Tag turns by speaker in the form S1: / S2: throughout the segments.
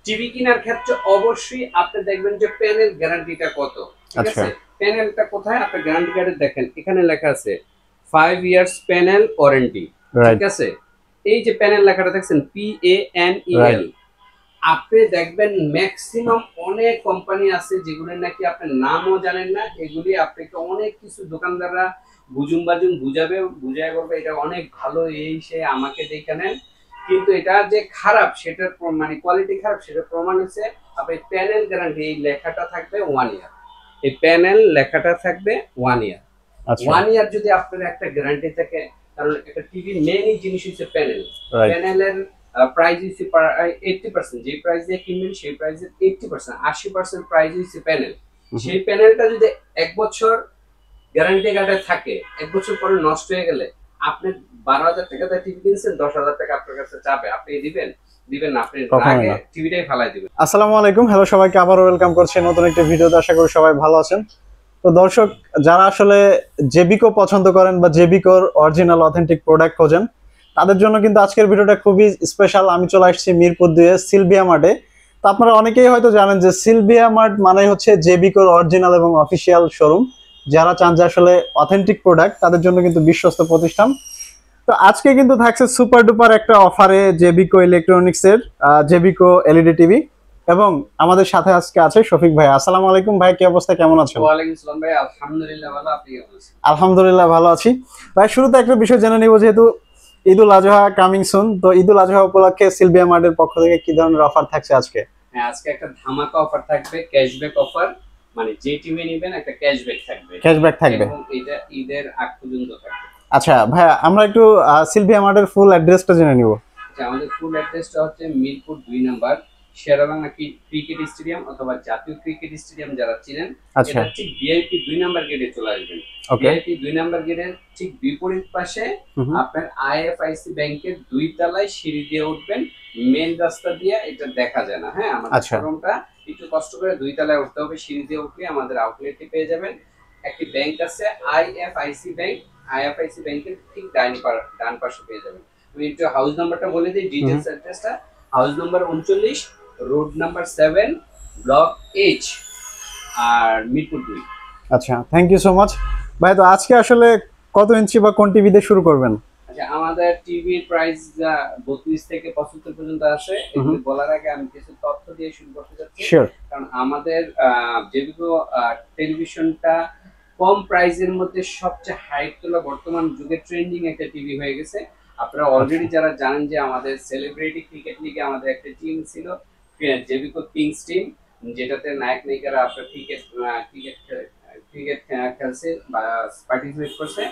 S1: TV কেনার ক্ষেত্রে অবশ্যই আপনি দেখবেন যে প্যানেল গ্যারান্টিটা কত, ঠিক আছে? প্যানেলটা কোথায় আপনি গ্যারান্টি কার্ডে দেখেন, এখানে লেখা আছে 5 ইয়ার্স প্যানেল ওয়ারেন্টি, ঠিক আছে? এই যে প্যানেল লেখাটা দেখছেন PANEL, আপনি দেখবেন ম্যাক্সিমাম অনেক কোম্পানি আছে যেগুলো নাকি আপনি নামও জানেন না, এগুলি আপনাকে অনেক কিছু দোকানদাররা বুঝুম বাজুম বুঝায় বলবে এটা অনেক ভালো, এই সে আমাকে দেখে নেন, কিন্তু এটা যে খারাপ সেটার মানে কোয়ালিটি খারাপ সেটার প্রমাণ হচ্ছে আপনি প্যানেল গ্যারান্টি এই লেখাটা থাকবে 1 ইয়ার, এই প্যানেল লেখাটা থাকবে 1 ইয়ার। 1 ইয়ার যদি আপনার একটা গ্যারান্টি থাকে, কারণ একটা টিভির মেইনই জিনিস হচ্ছে প্যানেল। প্যানেলের প্রাইস হচ্ছে 80%, যে প্রাইস দিয়ে কিনবেন সেই প্রাইসের 80%, 80% প্রাইস হচ্ছে প্যানেল। সেই প্যানেলটা যদি 1 বছর গ্যারান্টি কার্ডে থাকে, 1 বছর পরে নষ্ট হয়ে গেলে আপনি 12,000 টাকা দিয়ে টিভি কিনছেন, 10,000 টাকা আপনার কাছে চাবে, আপনি দিবেন না, আপনি আগে টিভিটাই ফালাই দিবেন।
S2: আসসালামু আলাইকুম, হ্যালো সবাইকে, আবারও ওয়েলকাম করছি নতুন একটা ভিডিওতে। আশা করি সবাই ভালো আছেন। তো দর্শক, যারা আসলে জেবিকো পছন্দ করেন বা জেবিকোর অরিজিনাল অথেন্টিক প্রোডাক্ট খোঁজেন, তাদের জন্য কিন্তু আজকের ভিডিওটা খুবই স্পেশাল। আমি চলে আসছি মিরপুর 2 সিলভিয়া মার্টে। তো আপনারা অনেকেই হয়তো জানেন যে সিলভিয়া মার্ট মানে হচ্ছে জেবিকোর অরিজিনাল এবং অফিসিয়াল শোরুম। যারা চান যে আসলে অথেন্টিক প্রোডাক্ট, তাদের জন্য কিন্তু বিশ্বস্ত প্রতিষ্ঠান। তো আজকে কিন্তু থাকছে সুপার ডুপার একটা অফারে জেবিকো ইলেকট্রনিক্স এর জেবিকো এলইডি টিভি, এবং আমাদের সাথে আজকে আছে শফিক ভাই। আসসালামু আলাইকুম ভাই, কি অবস্থা, কেমন আছেন?
S1: ওয়া আলাইকুম আসসালাম ভাই, আলহামদুলিল্লাহ ভালো, আপনি কেমন আছেন?
S2: আলহামদুলিল্লাহ ভালো আছি ভাই। শুরুতে একটা বিষয় জেনে নিব, যেহেতু ঈদুল আজহা কামিং সুন, তো ঈদুল আজহা উপলক্ষে সিলভিয়া মার্টের পক্ষ থেকে কি ধরনের অফার থাকছে আজকে?
S1: হ্যাঁ, আজকে একটা ধামাকা অফার থাকবে, ক্যাশব্যাক অফার, মানে যে টিভি নেবেন একটা ক্যাশব্যাক থাকবে, এবং এটা ঈদের আগ পর্যন্ত থাকবে।
S2: আচ্ছা ভাই, আমরা একটু সিলভিয়া মার্টের ফুল অ্যাড্রেসটা জেনে নিব।
S1: আচ্ছা, আমাদের ফুল অ্যাড্রেসটা হচ্ছে Mirpur 2 number Sher-e-Bangla cricket stadium অথবা জাতীয় ক্রিকেট স্টেডিয়াম যারা চিনেন, এটা ঠিক ভিআইপি 2 নাম্বার গেটে চলে আসবেন। ভিআইপি 2 নাম্বার গেটের ঠিক বিপরীত পাশে আপনার আইএফআইসি ব্যাংকের 2 তলায় সিঁড়ি দিয়ে উঠবেন, মেন রাস্তা দিয়ে এটা দেখা যায় না। হ্যাঁ, আমাদের শোরুমটা একটু কষ্ট করে 2 তলায় উঠতে হবে, সিঁড়ি দিয়ে উঠলে আমাদের আউটলেটটি পেয়ে যাবেন। একটি ব্যাংক আছে আইএফআইসি ব্যাংক, আইএফআইসি ব্যাংকের ঠিক ডান পাশে পেয়ে যাবেন। আমি একটু হাউস নাম্বারটা বলে দিই, ডিটেইলস অ্যাড্রেসটা। House number 39, road number 7, block H, আর মিরপুর 2।
S2: আচ্ছা, থ্যাংক ইউ সো মাচ ভাই। তো আজকে আসলে কত ইঞ্চি বা কোন টিভি দিয়ে শুরু করবেন?
S1: আচ্ছা, আমাদের টিভির প্রাইস 32 থেকে 75 পর্যন্ত আছে। এগুলো বলার আগে আমি কিছু তথ্য দিয়ে শুরু করতে যাচ্ছি, কারণ আমাদের জেবিকো টেলিভিশনটা কম প্রাইসের মধ্যে সবচেয়ে হাইট তোলা বর্তমান যুগে ট্রেন্ডিং একটা টিভি হয়ে গেছে। আপনারা অলরেডি যারা জানেন যে আমাদের সেলিব্রিটি ক্রিকেট লিগে আমাদের একটা টিম ছিল, জেবিকো কিংস টিম, যেটাতে নায়ক নায়িকারা আপনার ক্রিকেট খেলছে বা পার্টিসিপেট করছে।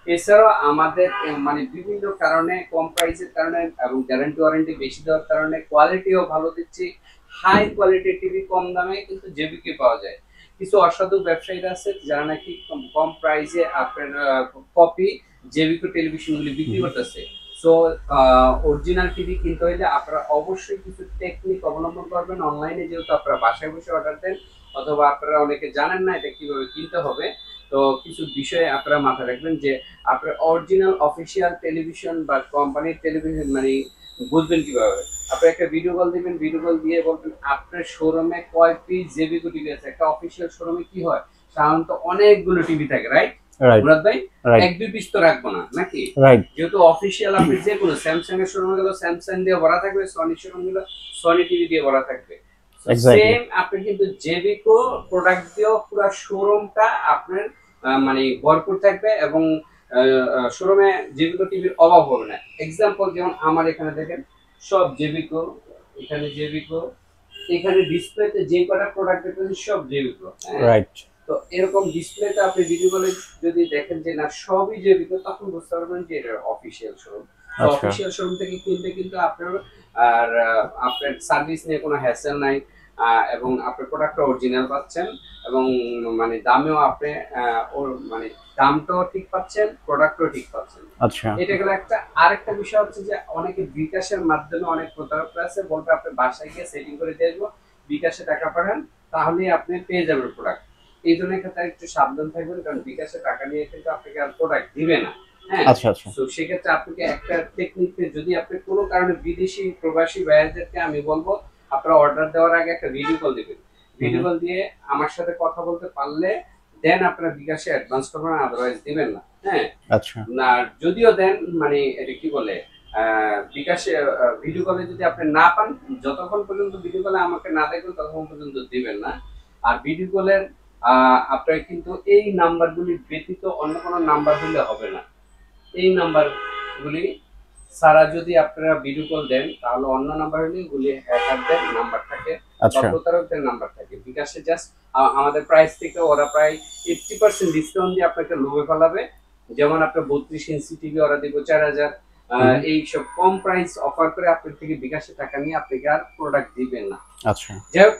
S1: এছাড়াও আমাদের মানে বিভিন্ন কারণে, কম প্রাইসের কারণে এবং গ্যারান্টি ওয়ারেন্টি বেশি দেওয়ার কারণে কোয়ালিটিও ভালো দিচ্ছি। হাই কোয়ালিটির টিভি কম দামে কিন্তু জেবিকে পাওয়া যায়। কিছু অসাধু ব্যবসায়ীরা আছে যারা নাকি কম প্রাইসে আপনার কপি জেবিকো টেলিভিশনগুলি বিক্রি করতেছে। সো অরিজিনাল টিভি কিনতে হলে আপনারা অবশ্যই কিছু টেকনিক অবলম্বন করবেন। অনলাইনে যেহেতু আপনারা বাসায় বসে অর্ডার দেন, অথবা আপনারা অনেকে জানেন না এটা কিভাবে কিনতে হবে, তো কিছু বিষয়ে আপনারা মাথায় রাখবেন যে আপনার অরিজিনাল অফিসিয়াল টেলিভিশন বা কোম্পানির টেলিভিশন মানে বুঝবেন কিভাবে। আপনি একটা ভিডিও কল দিবেন, ভিডিও কল দিয়ে বলবেন আপনার শোরুমে কয় পিস জেবিকো টিভি আছে। একটা অফিসিয়াল শোরুমে কি হয়, সাধারণত অনেকগুলো টিভি থাকে, রাইট মুরাদ ভাই? 1-2 পিস তো রাখবো না নাকি? যেহেতু অফিসিয়াল, আপনি যে কোনো স্যামসাং এর শোরুমে গেলে স্যামসাং দিয়ে ভরা থাকবে, সনি শোরুম গেলে সনি টিভি দিয়ে ভরা থাকবে। সেম আপনি কিন্তু জেবিকো প্রোডাক্ট দিয়েও পুরো শোরুমটা আপনার মানে ভরপুর থাকবে, এবং শোরুমে জেবিকো টিভির অভাব হবে না। এক্সাম্পল যেমন আমার এখানে দেখেন সব জেবিকো, এখানে জেবিকো, এখানে ডিসপ্লেতে যে কটা প্রোডাক্ট দেখতেছেন সব জেবিকো, রাইট? তো এরকম ডিসপ্লেতে আপনি ভিডিও কলে যদি দেখেন যে না সবই জেবিকো, তখন বুঝতে পারবেন যে এটা অফিসিয়াল শোরুম। অফিসিয়াল শোরুম থেকে কিনতে কিন্তু আপনার আর আপনার সার্ভিস নিয়ে কোনো হ্যাসেল নাই, এবং আপনার প্রোডাক্টটা অরিজিনাল পাচ্ছেন, এবং মানে দামেও আপনি মানে দামটাও ঠিক পাচ্ছেন, প্রোডাক্টও ঠিক পাচ্ছেন। আচ্ছা, এটা গেল একটা। আরেকটা বিষয় হচ্ছে যে অনেকে বিকাশের মাধ্যমে অনেক প্রতারকরা আছে, বলতে আপনি বাসায় গিয়ে সেটিং করে দিয়ে আসবো, বিকাশে টাকা পাঠান, তাহলেই আপনি পেয়ে যাবেন প্রোডাক্ট। এই ধরনের ক্ষেত্রে একটু সাবধান থাকবেন, কারণ বিকাশে টাকা নিয়ে কিন্তু আপনাকে আর প্রোডাক্ট দিবে না। হ্যাঁ, তো সেক্ষেত্রে আপনাকে একটা টেকনিক, যদি আপনি কোনো কারণে বিদেশি প্রবাসী ভাইয়াদেরকে আমি বলবো আপনারা অর্ডার দেওয়ার আগে একটা ভিডিও কল দিবেন, ভিডিও কল দিয়ে আমার সাথে কথা বলতে পারলে দেন আপনারা বিকাশে অ্যাডভান্স করবেন, আদারওয়াইজ দিবেন না। হ্যাঁ,
S2: আচ্ছা
S1: না যদিও দেন মানে এটা কি বলে বিকাশে ভিডিও কলে যদি আপনি না পান, যতক্ষণ পর্যন্ত ভিডিও কলে আমাকে না দেখবেন ততক্ষণ পর্যন্ত দিবেন না। আর ভিডিও কলের আপনার কিন্তু এই নাম্বারগুলি ব্যতীত অন্য কোনো নাম্বার হলে হবে না। এই নাম্বারগুলি সারা যদি আপনারা ভিডিও কল দেন তাহলে অন্য নাম্বার হলে এগুলি হ্যাকারদের নাম্বার থাকে বা প্রতারকদের নাম্বার থাকে। বিকাশে জাস্ট আমাদের প্রাইস থেকে ওরা প্রায় 80% ডিসকাউন্ট দিয়ে আপনাকে লোভে ফেলাবে। যেমন আপনার 32 ইঞ্চি টিভি ওরা দিব 4000, এইসব কম প্রাইস অফার করে আপনার থেকে বিকাশে টাকা নিয়ে আপনাকে আর প্রোডাক্ট দিবেন না।
S2: আচ্ছা
S1: যাই হোক,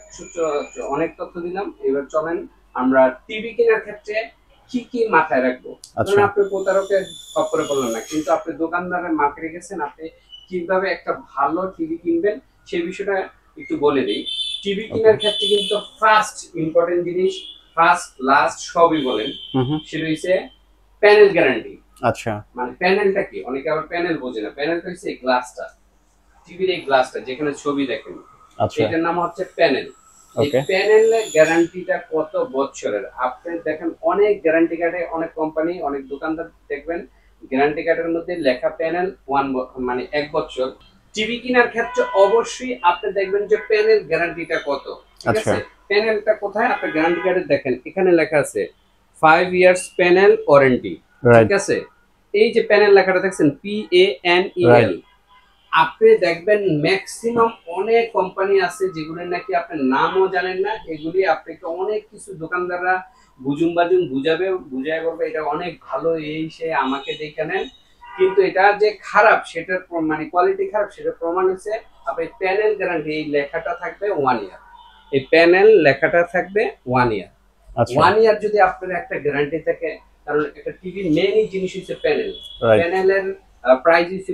S1: অনেক তথ্য দিলাম, এবার চলেন আমরা টিভি কেনার ক্ষেত্রে কি কি মাথায় রাখবো। কারণ আপনি প্রতারকের খপ্পরে পড়লেন না, কিন্তু আপনি দোকানদারের মার্কে রেখেছেন, আপনি কিভাবে একটা ভালো টিভি কিনবেন সেই বিষয়টা একটু বলে দিই। টিভি কেনার ক্ষেত্রে কিন্তু ফার্স্ট ইম্পর্টেন্ট জিনিস, ফার্স্ট লাস্ট সবই বলেন, সেটা হচ্ছে প্যানেল গ্যারান্টি।
S2: আচ্ছা,
S1: মানে প্যানেলটা কি, অনেকে আবার প্যানেল বোঝে না। প্যানেলটা হচ্ছে এই গ্লাসটা, টিভির এই গ্লাসটা যেখানে ছবি দেখেন, এটার নাম হচ্ছে প্যানেল। এই প্যানেলের গ্যারান্টিটা কত বছরের? আপনি দেখেন অনেক গ্যারান্টি কার্ডে, অনেক কোম্পানি, অনেক দোকানদার দেখবেন গ্যারান্টি কার্ডের মধ্যে লেখা প্যানেল মানে 1 বছর। টিভি কেনার ক্ষেত্রে অবশ্যই আপনি দেখবেন যে প্যানেল গ্যারান্টিটা কত, ঠিক আছে? প্যানেলটা কোথায় আপনি গ্যারান্টি কার্ডে দেখেন, এখানে লেখা আছে 5 ইয়ার্স প্যানেল ওয়ারেন্টি, ঠিক আছে? এই যে প্যানেল লেখাটা দেখছেন PANEL, আপনি দেখবেন ম্যাক্সিমাম অনেক কোম্পানি আছে যেগুলো নাকি আপনি নামও জানেন না, এগুলি আপনাকে অনেক কিছু দোকানদাররা বুঝুম বাজুম বুঝায় বলবে এটা অনেক ভালো, এই সে আমাকে দেখে নেন। কিন্তু এটা যে খারাপ সেটার মানে কোয়ালিটি খারাপ সেটার প্রমাণ হচ্ছে আপনি প্যানেল গ্যারান্টি এই লেখাটা থাকবে 1 ইয়ার। এই প্যানেল লেখাটা থাকবে 1 ইয়ার। 1 ইয়ার যদি আপনার একটা গ্যারান্টি থাকে, কারণ একটা টিভির মেইনই জিনিস হচ্ছে প্যানেল। প্যানেলের প্রাইস হচ্ছে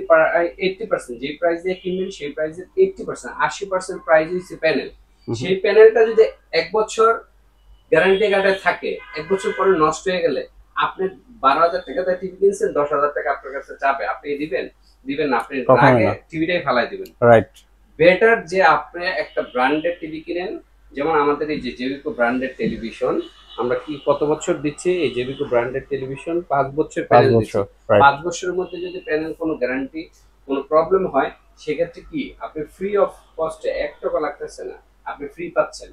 S1: 80%, যে প্রাইস দিয়ে কিনবেন সেই প্রাইসের 80%, 80% প্রাইস হচ্ছে প্যানেল। সেই প্যানেলটা যদি 1 বছর গ্যারান্টি কার্ডে থাকে, 1 বছর পরে নষ্ট হয়ে গেলে আপনি 12,000 টাকা দিয়ে টিভি কিনছেন, 10,000 টাকা আপনার কাছে চাবে, আপনি দিবেন না, আপনি আগে টিভিটাই ফালাই দিবেন। রাইট, বেটার যে আপনি একটা ব্র্যান্ডেড টিভি কিনেন। যেমন আমাদের এই যে জেবিকো ব্র্যান্ডেড টেলিভিশন, আমরা কি কত বছর দিচ্ছি এই জেবিকো ব্র্যান্ডেড টেলিভিশন? 5 বছর প্যানেল দিচ্ছি। 5 বছরের মধ্যে যদি প্যানেল কোনো গ্যারান্টি কোনো প্রবলেম হয়, সেক্ষেত্রে কি আপনি ফ্রি অফ কস্টে 1 টাকা লাগতেছে না, আপনি ফ্রি পাচ্ছেন।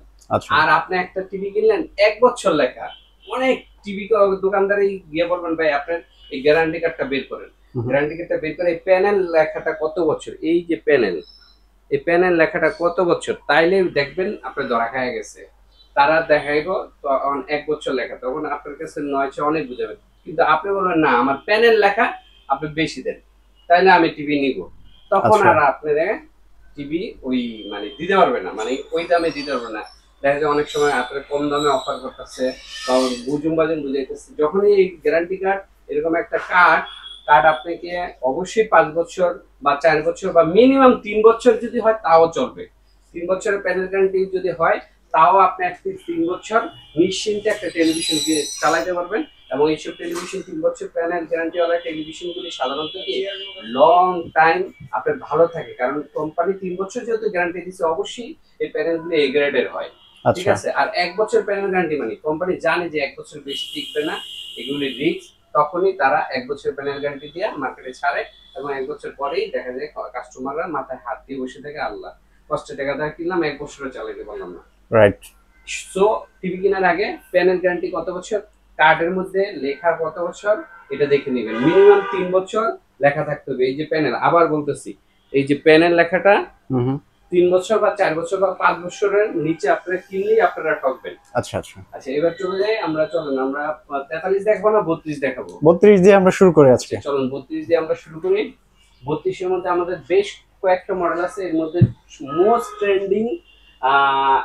S1: আর আপনি একটা টিভি কিনলেন 1 বছর লেখা, অনেক টিভি দোকানদারে গিয়ে বলবেন ভাই আপনার এই গ্যারান্টি কার্ডটা বের করেন, গ্যারান্টি কার্ডটা বের করে এই প্যানেল লেখাটা কত বছর, এই যে প্যানেল, এই প্যানেল লেখাটা কত বছর, তাইলে দেখবেন আপনি ধরা খায় গেছে। তারা দেখাইব তখন 1 বছর লেখা, তখন আপনার কাছে 9 অনেক বুঝাবে। কিন্তু আপনি বলবেন না আমার প্যানেল লেখা, আপনি বেশি দেন, তাইলে আমি টিভি নিব, তখন আর আপনারা টিভি ওই মানে দিতে পারবে না, মানে ওই দামে দিতে পারবে না। দেখা যায় অনেক সময় আপনার কম দামে অফার করতেছে বা বুঝুম বাজুম বুঝাইতেছে। যখনই এই গ্যারান্টি কার্ড এরকম একটা কার্ড আপনাকে অবশ্যই 5 বছর বা 4 বছর বা মিনিমাম 3 বছর যদি হয় তাও চলবে। 3 বছরের প্যানেল গ্যারান্টি যদি হয় তাও আপনি 3 বছর নিশ্চিন্তে একটা টেলিভিশন চালাতে পারবেন। এবং এইসব টেলিভিশন 3 বছর প্যানেল গ্যারান্টি ওয়ালা টেলিভিশনগুলি সাধারণত লং টাইম আপনার ভালো থাকে, কারণ কোম্পানি 3 বছর যেহেতু গ্যারান্টি দিচ্ছে, অবশ্যই এই প্যানেলগুলি এ গ্রেডের হয়, ঠিক আছে? আর 1 বছর প্যানেল গ্যারান্টি মানে কোম্পানি জানে যে 1 বছর বেশি টিকবে না, এগুলি রিস্ক, তখনই তারা 1 বছর প্যানেল গ্যারান্টি দিয়ে মার্কেটে ছাড়ে। এবং 1 বছর পরেই দেখা যায় কাস্টমাররা মাথায় হাত দিয়ে বসে থাকে, আল্লাহ কষ্টে টাকা দিয়ে কিনলাম 1 বছরও চালাতে পারলাম না। রাইট। সো টিভি কেনার আগে প্যানেল গ্যারান্টি কত বছর, কার্ডের মধ্যে লেখা কত বছর, এটা দেখে নেবেন। মিনিমাম 3 বছর লেখা থাকতে হবে। এই যে প্যানেল, আবার বলতেছি, এই যে প্যানেল লেখাটা 3 বছর বা 4 বছর বা 5 বছরের নিচে আপনারা কিনলেই আপনারা ঠকবেন। আচ্ছা আচ্ছা আচ্ছা, এবার চলে যাই আমরা, চলেন আমরা 43 দেখাবো না 32 দেখাবো? 32 দিয়ে আমরা শুরু করি আজকে। চলুন 32 দিয়ে আমরা শুরু করি। 32 এর মধ্যে আমাদের বেশ কয়েকটা মডেল আছে, এর মধ্যে মোস্ট ট্রেন্ডিং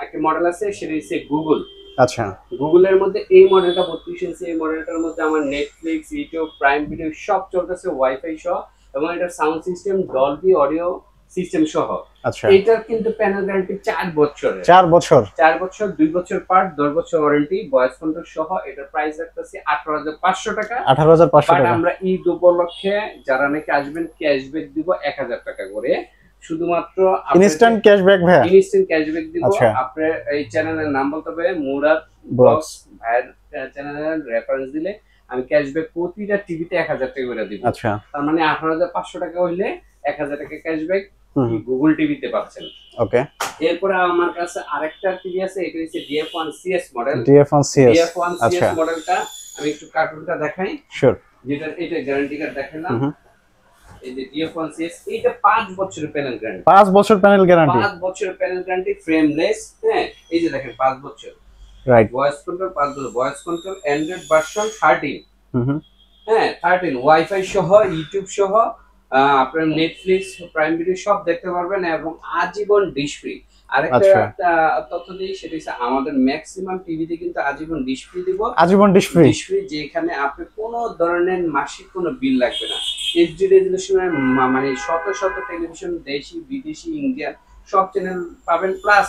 S1: একটা মডেল আছে, সেটা হচ্ছে গুগল। আচ্ছা, গুগলের মধ্যে এই মডেলটা 32 ইঞ্চি, এই মডেলটার মধ্যে আমার নেটফ্লিক্স, ইউটিউব, প্রাইম ভিডিও সব চলতেছে ওয়াইফাই সহ, এবং এটার sound system Dolby audio system সহ। আচ্ছা, এটার কিন্তু প্যানেল গ্যারান্টি 4 বছর, 4 বছর, 2 বছর পার্ট, 10 বছর ওয়ারেন্টি, ভয়েস কন্ট্রোল সহ। এটার প্রাইস রাখতেছি 18,500 টাকা। 18,500 টাকা। আমরা ঈদ উপলক্ষে যারা নাকি আসবেন ক্যাশব্যাক দিব 1,000 টাকা করে। শুধুমাত্র
S2: ইনস্ট্যান্ট ক্যাশব্যাক ভাইয়া?
S1: ইনস্ট্যান্ট ক্যাশব্যাক দিব।
S2: আচ্ছা।
S1: আপনার এই চ্যানেলের নাম বলতে হবে মুরাদ ব্লগস, ভাইয়ের চ্যানেলের রেফারেন্স দিলে আমি ক্যাশব্যাক প্রতিটা টিভিতে 1000 টাকা করে দিব।
S2: আচ্ছা।
S1: তার মানে 18500 টাকা হইলে 1000 টাকা ক্যাশব্যাক গুগল টিভিতে পাচ্ছেন।
S2: ওকে।
S1: এরপরে আমার কাছে আরেকটা টিভি আছে, এটা হচ্ছে DF1 CS model.
S2: DF1 CS,
S1: DF1 CS
S2: আচ্ছা
S1: মডেলটা আমি একটু কার্টুনটা দেখাই।
S2: শিওর।
S1: যেটা এটা গ্যারান্টি কার্ড দেখালাম। এই যে DF1 CS, এটা 5 বছরের প্যানেল গ্যারান্টি।
S2: 5 বছর প্যানেল গ্যারান্টি?
S1: 5 বছরের প্যানেল গ্যারান্টি, ফ্রেমলেস। হ্যাঁ, এই যে দেখেন 5 বছর।
S2: রাইট।
S1: ভয়েস কন্ট্রোল 5 বছর, ভয়েস কন্ট্রোল অ্যান্ড্রয়েড ভার্সন 13। হ্যাঁ 13, ওয়াইফাই সহ, ইউটিউব সহ, আপনার নেটফ্লিক্স, প্রাইম ভিডিও সব দেখতে পারবেন এবং আজীবন ডিশ ফ্রি। আরেকটা তথ্য দিই, সেটা হচ্ছে আমাদের ম্যাক্সিমাম টিভিতে কিন্তু আজীবন ডিশ ফ্রি দিব।
S2: আজীবন ডিশ ফ্রি? ডিশ ফ্রি,
S1: যেখানে আপনি কোনো ধরনের মাসিক কোনো বিল লাগবে না। এইচডি রেজলিউশনের মানে শত শত টেলিভিশন, দেশি বিদেশি ইন্ডিয়ান সব চ্যানেল পাবেন, প্লাস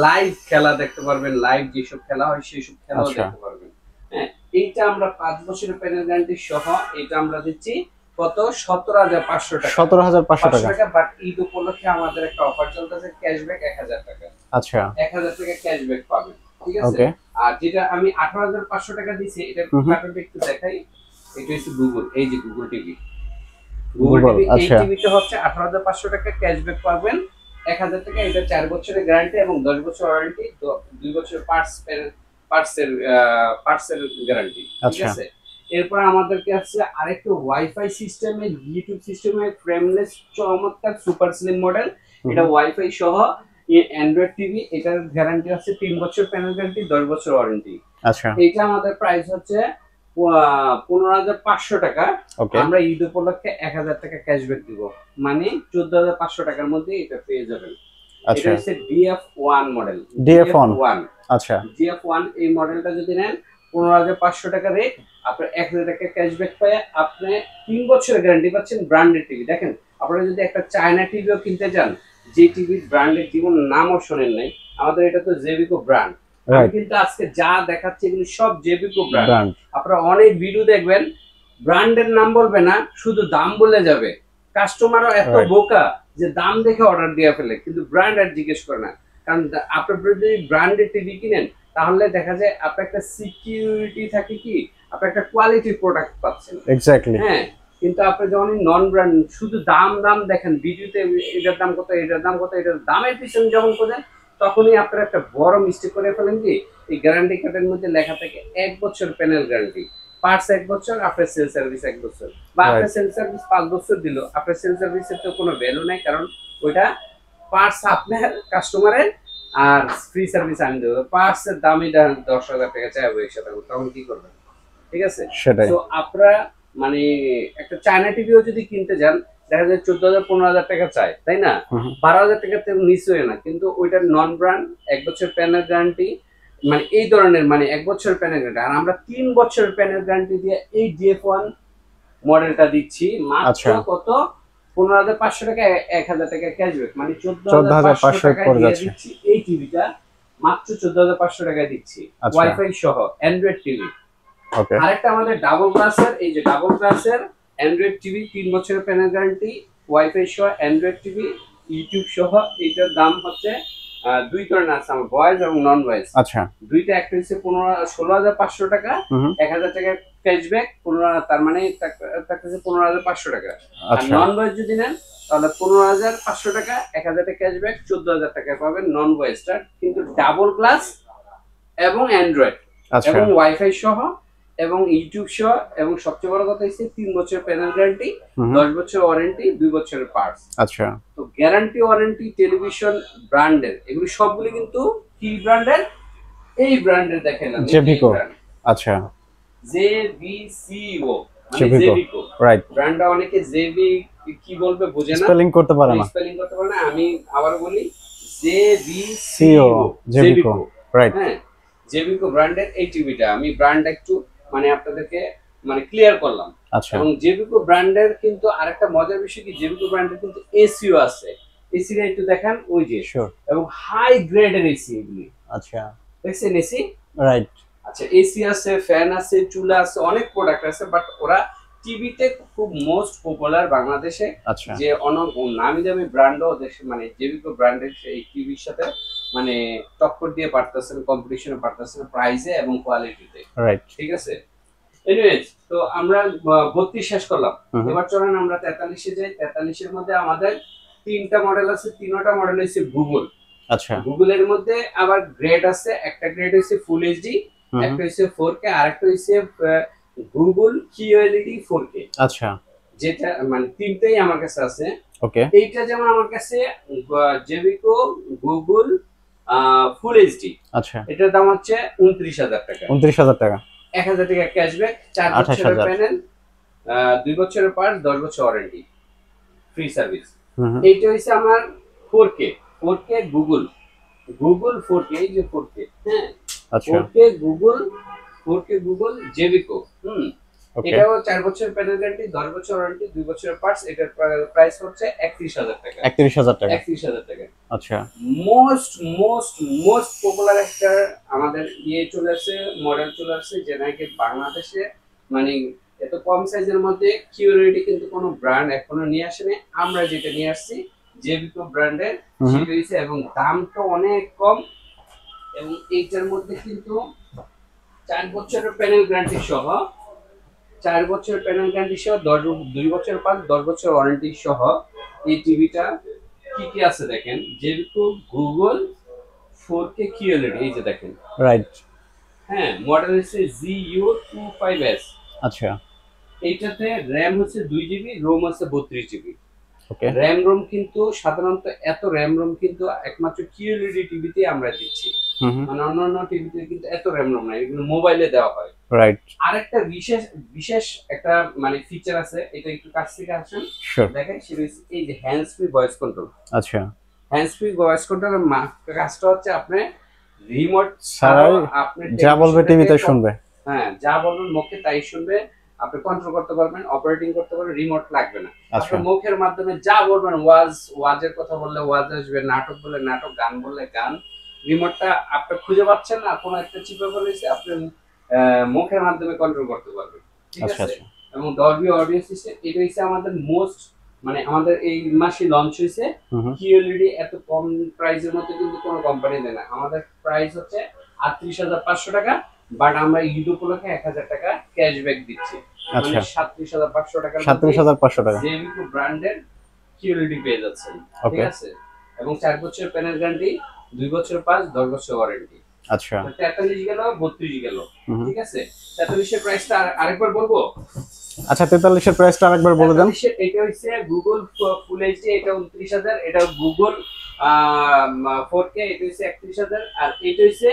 S1: লাইভ খেলা দেখতে পারবেন, লাইভ যেসব খেলা হয় সেই সব খেলাও দেখতে পারবেন। হ্যাঁ, এইটা আমরা 5 বছরের প্যানেল গ্যারান্টি সহ এটা আমরা দিচ্ছি কত? 17500 টাকা।
S2: 17500 টাকা।
S1: বাট ঈদ উপলক্ষে আমাদের একটা অফার চলতেছে, ক্যাশব্যাক 1000 টাকা।
S2: আচ্ছা,
S1: 1000 টাকা ক্যাশব্যাক পাবেন, ঠিক আছে? আর যেটা আমি 18500 টাকা দিছি, এটা কার্টুনটা একটু দেখাই। এটা হচ্ছে গুগল, এই যে গুগল টিভি। গুগল টিভি, এই টিভিটা হচ্ছে 18500 টাকা ক্যাশব্যাক পাবেন, 1000 টাকা। এটা 4 বছরের গ্যারান্টি এবং 10 বছর ওয়ারেন্টি, 2 বছর পার্টসের গ্যারান্টি, ঠিক আছে? এরপর আমাদেরকে আছে আরেকটা ওয়াইফাই সিস্টেমে, ইউটিউব সিস্টেমে ফ্রেমলেস চমৎকার সুপার স্লিম মডেল। এটা ওয়াইফাই সহ অ্যান্ড্রয়েড টিভি। এটার গ্যারান্টি আছে 3 বছর প্যানেল গ্যারান্টি, 10 বছর ওয়ারেন্টি।
S2: আচ্ছা,
S1: এটা আমাদের প্রাইস হচ্ছে 15500 টাকা। আমরা ঈদ উপলক্ষে 1000 টাকা ক্যাশব্যাক দিব, মানে 14500 টাকার মধ্যে এটা পেয়ে যাবেন। এটা হচ্ছে DF1 মডেল। DF1,
S2: আচ্ছা,
S1: DF1 এই মডেলটা যদি নেন 15500 টাকা রেট, আপনার 1000 টাকা ক্যাশব্যাক পায়, আপনি 3 বছরের গ্যারান্টি পাচ্ছেন। ব্র্যান্ডেড টিভি দেখেন, আপনারা যদি একটা চায়না টিভিও কিনতে চান, যে টিভির ব্র্যান্ডের জীবন নামও শোনেন নাই, আমাদের এটা তো জেবিকো ব্র্যান্ড। আমি কিন্তু আজকে যা দেখাচ্ছি এগুলো সব জেবিকো ব্র্যান্ড। আপনারা অনেক ভিডিও দেখবেন, ব্র্যান্ডের নাম বলবে না, শুধু দাম বলে যাবে। কাস্টমারও এত বোকা যে দাম দেখে অর্ডার দিয়ে ফেলে, কিন্তু ব্র্যান্ড আর জিজ্ঞেস করে না। কারণ আপনি যদি ব্র্যান্ডের টিভি কিনেন, তাহলে দেখা যায় আপনার একটা সিকিউরিটি থাকে, কি আপনি একটা কোয়ালিটির প্রোডাক্ট পাচ্ছেন। এক্স্যাক্টলি। হ্যাঁ, কিন্তু আপনি যখন নন ব্র্যান্ড শুধু দাম দেখেন ভিডিওতে, এটার দাম কত, এটার দাম কত, এটার দামের পিছনে যখন করেন, তখনই আপনারা একটা বড় মিস্টেক করে ফেলেন। কি এই গ্যারান্টি কার্ডের মধ্যে লেখা থাকে 1 বছর প্যানেল গ্যারান্টি, পার্টস 1 বছর, আপনার সেল সার্ভিস 1 বছর, বা আপনার সেল সার্ভিস 5 বছর দিল, আপনার সেল সার্ভিসের তো কোনো ভ্যালু নাই, কারণ ওইটা পার্টস আপনার কাস্টমারের আর ফ্রি সার্ভিস আমি দেবো। পার্টসের দামই 10,000 টাকা চাইবো একসাথে, তখন কি করবেন? ঠিক আছে, তো আপনারা মানে একটা চায়না টিভিও যদি কিনতে যান, দেখা যায় 14,000-15,000 টাকা চায়, তাই না? 12,000 টাকা নিশ্চয়ই না, কিন্তু ওইটার নন ব্র্যান্ড 1 বছর প্যানেল গ্যারান্টি, মানে এই ধরনের, মানে 1 বছর প্যানেল গ্যারান্টি। আর আমরা 3 বছরের প্যানেল গ্যারান্টি দিয়ে এই DF1 মডেলটা দিচ্ছি মাত্র কত? 15,500 টাকা, 1000 টাকা ক্যাশব্যাক, মানে 14,500 টাকা দিয়ে দিচ্ছি এই টিভিটা, মাত্র 14,500 টাকা দিচ্ছি, ওয়াইফাই সহ অ্যান্ড্রয়েড টিভি। আরেকটা আমাদের ডাবল গ্লাসের, এই যে ডাবল গ্লাসের অ্যান্ড্রয়েড টিভি, 3 বছরের প্যানেল গ্যারান্টি, ওয়াইফাই সহ অ্যান্ড্রয়েড টিভি, ইউটিউব সহ। এটার দাম হচ্ছে 2 ধরনের আছে, আমার ভয়েস এবং নন ভয়েস। আচ্ছা, দুইটা। একটা হচ্ছে 16,500 টাকা, 1000 টাকা ক্যাশব্যাক, 15, তার মানে থাকতেছে 15,500 টাকা। আর নন ভয়েস যদি নেন, তাহলে 15,500 টাকা, 1000 টাকা ক্যাশব্যাক, 14,000 টাকা পাবেন নন ভয়েসটা, কিন্তু ডাবল গ্লাস এবং অ্যান্ড্রয়েড এবং ওয়াইফাই সহ এবং ইউটিউব সহ, এবং সবচেয়ে বড় কথা হচ্ছে 3 বছরের প্যানেল গ্যারান্টি, 10 বছর ওয়ারেন্টি, 2 বছরের পার্টস। আচ্ছা, তো গ্যারান্টি ওয়ারেন্টি টেলিভিশন ব্র্যান্ডের, এগুলো সবগুলো কিন্তু কি ব্র্যান্ডের? এই ব্র্যান্ডের দেখেন, জেবিকো। আচ্ছা, জেবিসিও, জেবিকো, রাইট। ব্র্যান্ডটা অনেকে জেবি কি বলবে বোঝে না, স্পেলিং করতে পারে না, আমি আবার বলি জেবিসিও, জেবিকো, রাইট। হ্যাঁ, জেবিকো ব্র্যান্ডের এই টিভিটা, আমি ব্র্যান্ড একটু মানে আপনাদেরকে মানে ক্লিয়ার করলাম। আচ্ছা, এবং জেবিকো ব্র্যান্ডের কিন্তু আরেকটা মজার বিষয় কি, জেবিকো ব্র্যান্ডের কিন্তু এসিও আছে। এসিটা একটু দেখেন, ওই যে, এবং হাই গ্রেডের এসি এগুলি। আচ্ছা, দেখছেন এসি, রাইট। আচ্ছা, এসি আছে, ফ্যান আছে, চুলা আছে, অনেক প্রোডাক্ট আছে, বাট ওরা টিভিতে খুব মোস্ট পপুলার বাংলাদেশে,
S2: আচ্ছা
S1: যে অনেক নামি দামি ব্র্যান্ডও দেশে মানে জেবিকো ব্র্যান্ডের এই টিভির সাথে মানে টক্কর দিয়ে পারতেছেন, কম্পিটিশনে পারতেছেন প্রাইসে এবং কোয়ালিটিতে।
S2: রাইট।
S1: ঠিক আছে, এনিওয়েজ তো আমরা 32 শেষ করলাম, এবার চলেন আমরা 43-এ যাই। 43-এর মধ্যে আমাদের তিনটা মডেল আছে, তিনটা মডেল হচ্ছে গুগল।
S2: আচ্ছা
S1: গুগলের মধ্যে আবার গ্রেড আছে, একটা গ্রেড হচ্ছে ফুল এইচডি, একটা হচ্ছে 4K, আর একটা হচ্ছে গুগল কিউএলইডি 4K।
S2: আচ্ছা
S1: যেটা মানে তিনটেই আমার কাছে আছে।
S2: ওকে।
S1: এইটা যেমন আমার কাছে জেবিকো গুগল ফুল এইচডি,
S2: আচ্ছা
S1: এটার দাম হচ্ছে 29,000 টাকা।
S2: 29,000 টাকা,
S1: 1,000 টাকা ক্যাশব্যাক, 4 বছরের
S2: 28,000।
S1: প্যানেল, 2 বছরের পার্টস, 10 বছর ওয়ারেন্টি, ফ্রি সার্ভিস। এইটা হচ্ছে আমার 4K, 4K Google, Google 4K, এই যে 4K, হ্যাঁ
S2: আচ্ছা
S1: 4K গুগল, 4K গুগল জেবিকো।
S2: ওকে।
S1: এটাও 4 বছরের প্যানেল গ্যারান্টি, 10 বছর ওয়ারেন্টি, 2 বছরের পার্টস। এটার প্রাইস হচ্ছে 31,000 টাকা।
S2: 31,000 টাকা।
S1: 31,000 টাকা।
S2: আচ্ছা
S1: মোস্ট মোস্ট মোস্ট পপুলার একটা আমাদের চলে আসছে, মডেল চলে আসছে, যে নাকি বাংলাদেশে মানে এত কম সাইজের মধ্যে কিউরিটি কিন্তু কোনো ব্র্যান্ড এখনো নিয়ে আসেনি। আমরা যেটা নিয়ে আসছি জেবিকো ব্র্যান্ডের, সেটা হচ্ছে, এবং দামটা অনেক কম, এবং এইটার মধ্যে কিন্তু 4 বছরের প্যানেল গ্যারান্টি সহ, 4 বছরের প্যানেল গ্যারান্টি সহ, 2 বছর পাঁচ, 10 বছর ওয়ারেন্টি সহ এই টিভিটা কি কি আছে দেখেন। যেহেতু গুগল 4K কিউএলইডি, এই যে দেখেন,
S2: রাইট।
S1: হ্যাঁ মডেল হচ্ছে GU25S।
S2: আচ্ছা
S1: এইটাতে র্যাম হচ্ছে 2 GB, রোম হচ্ছে 32 GB।
S2: ওকে।
S1: র্যাম রোম কিন্তু সাধারণত এত র্যাম রোম কিন্তু একমাত্র কিউএলইডি টিভিতে আমরা দিচ্ছি, মানে অন্যান্য টিভিতে কিন্তু এত র্যাম রোম নাই, এগুলো মোবাইলে দেওয়া হয়।
S2: রাইট।
S1: আরেকটা বিশেষ বিশেষ একটা মানে ফিচার আছে, এটা একটু কাছ থেকে আসেন দেখেন, সেটা হচ্ছে এই যে হ্যান্ডস ফ্রি ভয়েস কন্ট্রোল।
S2: আচ্ছা
S1: হ্যান্ডস ফ্রি ভয়েস কন্ট্রোলের কাজটা হচ্ছে আপনি রিমোট
S2: ছাড়াই
S1: আপনি
S2: যা বলবে টিভিতে শুনবে।
S1: হ্যাঁ, যা বলবেন মুখে তাই শুনবে, আপনি কন্ট্রোল করতে পারবেন, অপারেটিং করতে পারবেন, রিমোট লাগবে না। আপনি মুখের মাধ্যমে যা বলবেন, ওয়াজের কথা বললে ওয়াজ আসবে, নাটক বললে নাটক, গান বললে গান। রিমোটটা আপনি খুঁজে পাচ্ছেন না, কোনো একটা চিপে বলেছে, আপনি মুখের মাধ্যমে কন্ট্রোল করতে পারবেন। ঠিক আছে, এবং ডলবি অডিও সিস্টেম, এটা হচ্ছে আমাদের মোস্ট মানে আমাদের এই মাসে লঞ্চ হয়েছে। কিউএলইডি এত কম প্রাইসের মধ্যে কিন্তু কোনো কোম্পানি দেয় না। আমাদের প্রাইস হচ্ছে 38,500 টাকা, বাট আমরা ঈদ উপলক্ষে 1,000 টাকা ক্যাশব্যাক দিচ্ছি, মানে 37,500 টাকা।
S2: 37,500 টাকা
S1: জেবিকো ব্র্যান্ডের কিউএলইডি পেয়ে যাচ্ছেন। ঠিক আছে, এবং 4 বছরের প্যানেল গ্যারান্টি, 2 বছর পাস, 10 বছর ওয়ারেন্টি।
S2: আচ্ছা
S1: 43 গেল, 32 গেল। ঠিক আছে, 43 এর প্রাইসটা আরেকবার বলবো।
S2: আচ্ছা 43 এর প্রাইসটা আরেকবার বলে দেন।
S1: এটা হচ্ছে গুগল ফুল এইচডি, এটা 29,000, এটা গুগল 4K, এটা হচ্ছে 31,000, আর এটা হচ্ছে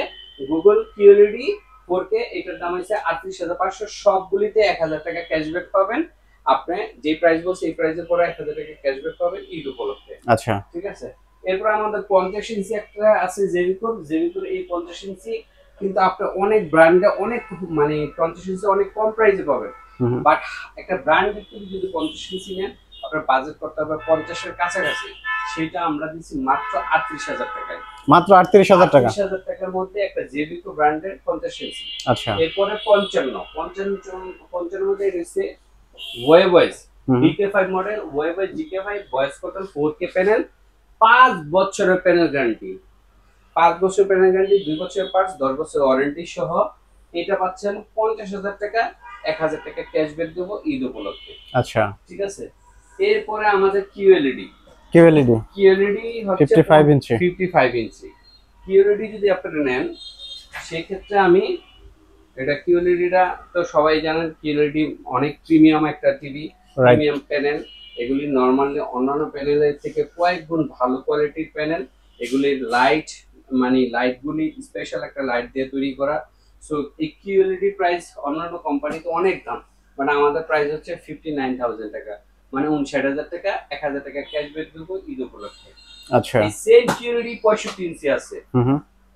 S1: গুগল কিউএলইডি 4K, এটার দাম হচ্ছে 38,500। সবগুলিতে 1,000 টাকা ক্যাশব্যাক পাবেন। আপনি যে প্রাইস বলছেন এই প্রাইসের পরে 1,000 টাকা ক্যাশব্যাক পাবেন ঈদ উপলক্ষে।
S2: আচ্ছা
S1: ঠিক আছে, এরপর আমাদের 50 ইঞ্চি একটা আছে জেবিকোর। জেবিকোর এই 50 ইঞ্চি কিন্তু আপনি অনেক ব্র্যান্ডে অনেক মানে 50 ইঞ্চি অনেক কম প্রাইসে পাবেন, বাট একটা ব্র্যান্ডের থেকে যদি 50 ইঞ্চি নেন আপনার বাজেট করতে হবে 50 এর কাছাকাছি। সেটা আমরা দিচ্ছি মাত্র 38,000 টাকায়। মাত্র
S2: 38,000 টাকা।
S1: 38,000 টাকার মধ্যে একটা জেবিকো ব্র্যান্ডের 50 ইঞ্চি।
S2: আচ্ছা,
S1: এরপরে 55 মধ্যে রয়েছে ওয়েভয়েস GK5 মডেল, ওয়েভয়েস GK5 voice control 4K panel, 5 বছরের প্যানেল গ্যারান্টি, 5 বছর প্যানেল গ্যারান্টি, 2 বছরের পার্টস, 10 বছর ওয়ারেন্টি সহ। এটা পাচ্ছেন 50,000 টাকা, 1,000 টাকা ক্যাশব্যাক দেবো ঈদ উপলক্ষে।
S2: আচ্ছা
S1: ঠিক আছে, এরপরে আমাদের কিউএলইডি হচ্ছে
S2: 55 ইঞ্চি।
S1: 55 ইঞ্চি কিউএলইডি যদি আপনারা নেন, সেক্ষেত্রে আমি এটা কিউএলইডিটা তো সবাই জানেন, কিউএলইডি অনেক প্রিমিয়াম একটা টিভি, প্রিমিয়াম প্যানেল। এগুলি নরমালি অন্যান্য প্যানেলের থেকে কয়েক গুণ ভালো কোয়ালিটির প্যানেল। এগুলির লাইট মানে লাইটগুলি স্পেশাল একটা লাইট দিয়ে তৈরি করা। সো এই কিউএলইডি প্রাইস অন্যান্য কোম্পানিতে অনেক দাম, মানে আমাদের প্রাইস হচ্ছে 59,000 টাকা, মানে 59,000 টাকা, 1,000 টাকা ক্যাশব্যাক দেবো ঈদ উপলক্ষে।
S2: আচ্ছা,
S1: এই সেম কিউএলইডি 65 ইঞ্চি আছে।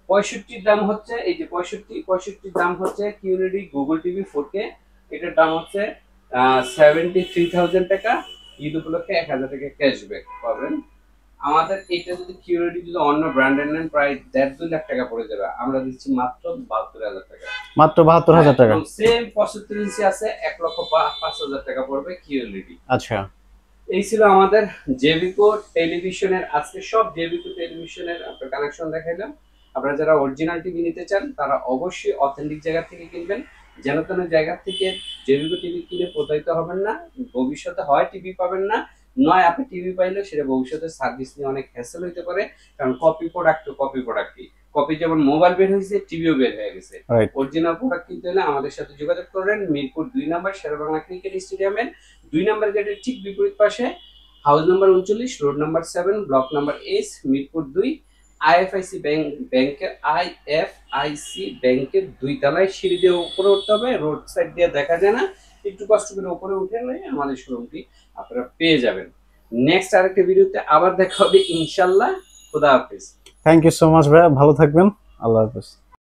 S1: 65 দাম হচ্ছে এই যে 65 দাম হচ্ছে কিউএলইডি গুগল টিভি 4K, এটার দাম হচ্ছে 73,000 টাকা। ঈদ উপলক্ষে 1,000 টাকা ক্যাশব্যাক পাবেন। আমাদের এটা যদি কিউরিটি যদি অন্য ব্র্যান্ডের নেন প্রায় 1.5-2 লাখ টাকা পড়ে যাবে, আমরা দিচ্ছি মাত্র 72,000 টাকা।
S2: মাত্র 72,000 টাকা।
S1: সেম 75 ইঞ্চি আছে 1,05,000 টাকা পড়বে কিউরিটি।
S2: আচ্ছা,
S1: এই ছিল আমাদের জেভিকো টেলিভিশনের আজকে সব জেভিকো টেলিভিশনের আপনার কানেকশন দেখাইলাম। আপনারা যারা অরিজিনাল টিভি নিতে চান তারা অবশ্যই অথেন্টিক জায়গা থেকে কিনবেন, যেন তেন জায়গা থেকে জেভিকো টিভি কিনে প্রতারিত হবেন না। ভবিষ্যতে হয় টিভি পাবেন না, নয় আপনি টিভি পাইলে সেটা ভবিষ্যতে সার্ভিস নিয়ে অনেক হ্যাসেল হইতে পারে, কারণ কপি প্রোডাক্ট তো কপি প্রোডাক্টই। কপি যেমন মোবাইল বের হয়েছে, টিভিও বের হয়ে গেছে।
S2: রাইট।
S1: অরিজিনাল প্রোডাক্ট কিনতে হলে আমাদের সাথে যোগাযোগ করেন মিরপুর 2 নম্বর শেরেবাংলা ক্রিকেট স্টেডিয়ামের 2 নম্বর গেটের ঠিক বিপরীত পাশে, house number 39, road number 7, block number S, Mirpur 2। IFIC ব্যাংকের 2 তলায় সিঁড়ি দিয়ে উপরে উঠতে হবে, রোড সাইড দিয়ে দেখা যায় না, একটু কষ্ট করে উপরে উঠে আমাদের শোরুমটি আপনারা পেয়ে যাবেন। নেক্সট আরেকটা ভিডিওতে আবার দেখা হবে ইনশাআল্লাহ। খোদা হাফেজ।
S2: থ্যাংক ইউ সো মাচ ভাইয়া, ভালো থাকবেন। আল্লাহ হাফেজ।